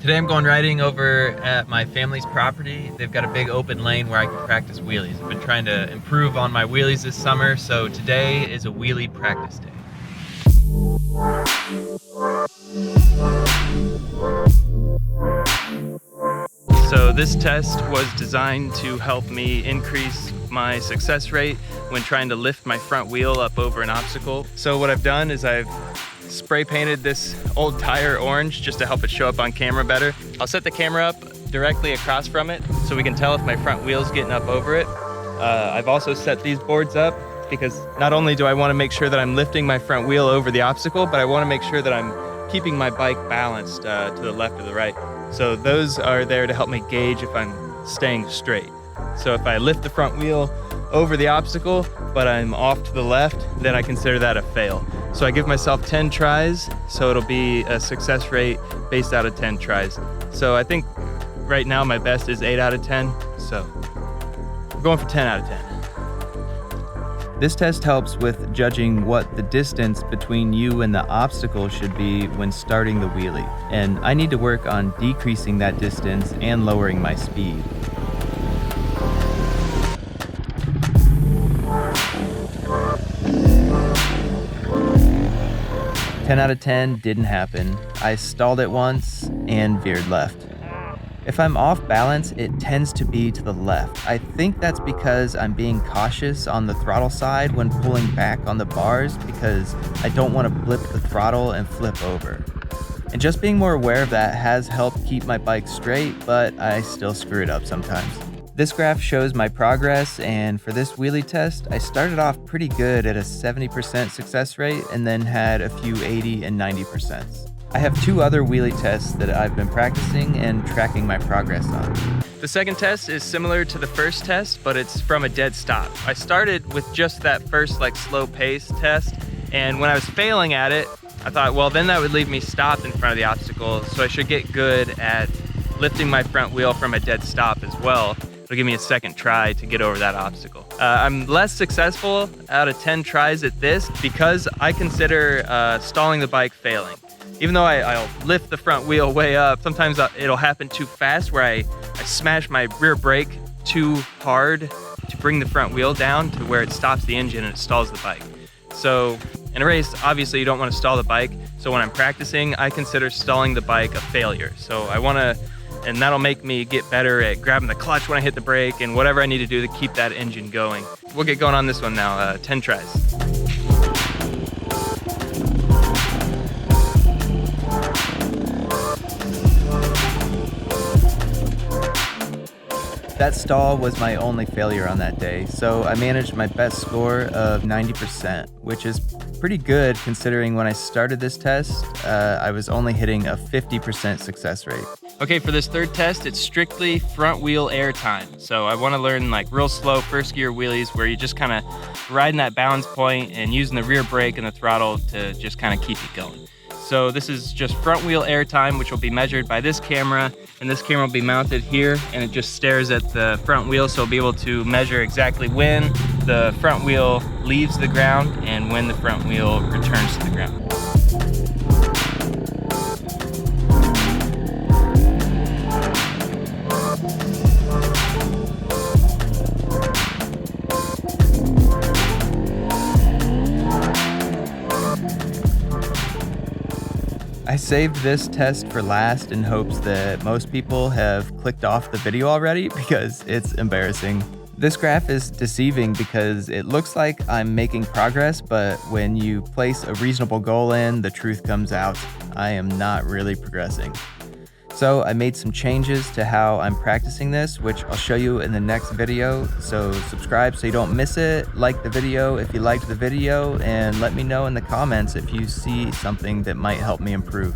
Today I'm going riding over at my family's property. They've got a big open lane where I can practice wheelies. I've been trying to improve on my wheelies this summer, so today is a wheelie practice day. So this test was designed to help me increase my success rate when trying to lift my front wheel up over an obstacle. So what I've done is I've spray painted this old tire orange just to help it show up on camera better. I'll set the camera up directly across from it so we can tell if my front wheel's getting up over it. I've also set these boards up because not only do I want to make sure that I'm lifting my front wheel over the obstacle, but I want to make sure that I'm keeping my bike balanced to the left or the right. So those are there to help me gauge if I'm staying straight. So if I lift the front wheel over the obstacle, but I'm off to the left, then I consider that a fail. So I give myself 10 tries, so it'll be a success rate based out of 10 tries. So I think right now my best is 8 out of 10, so I'm going for 10 out of 10. This test helps with judging what the distance between you and the obstacle should be when starting the wheelie. And I need to work on decreasing that distance and lowering my speed. 10 out of 10 didn't happen. I stalled it once and veered left. If I'm off balance, it tends to be to the left. I think that's because I'm being cautious on the throttle side when pulling back on the bars because I don't want to blip the throttle and flip over. And just being more aware of that has helped keep my bike straight, but I still screw it up sometimes. This graph shows my progress, and for this wheelie test, I started off pretty good at a 70% success rate and then had a few 80 and 90%. I have 2 other wheelie tests that I've been practicing and tracking my progress on. The second test is similar to the first test, but it's from a dead stop. I started with just that first slow pace test, and when I was failing at it, I thought, well, then that would leave me stopped in front of the obstacle, so I should get good at lifting my front wheel from a dead stop as well. It'll give me a second try to get over that obstacle. I'm less successful out of 10 tries at this because I consider stalling the bike failing. Even though I'll lift the front wheel way up, sometimes it'll happen too fast where I smash my rear brake too hard to bring the front wheel down to where it stops the engine and it stalls the bike. So in a race, obviously you don't want to stall the bike. So when I'm practicing, I consider stalling the bike a failure. So I want to, and that'll make me get better at grabbing the clutch when I hit the brake and whatever I need to do to keep that engine going. We'll get going on this one now, 10 tries. That stall was my only failure on that day, so I managed my best score of 90%, which is pretty good considering when I started this test, I was only hitting a 50% success rate. Okay, for this third test, it's strictly front wheel air time. So I want to learn real slow first gear wheelies where you just kind of riding that balance point and using the rear brake and the throttle to just kind of keep it going. So this is just front wheel air time, which will be measured by this camera, and this camera will be mounted here, and it just stares at the front wheel, so I'll be able to measure exactly when the front wheel leaves the ground and when the front wheel returns to the ground. I saved this test for last in hopes that most people have clicked off the video already because it's embarrassing. This graph is deceiving because it looks like I'm making progress, but when you place a reasonable goal in, the truth comes out. I am not really progressing. So I made some changes to how I'm practicing this, which I'll show you in the next video. So subscribe so you don't miss it, like the video if you liked the video, and let me know in the comments if you see something that might help me improve.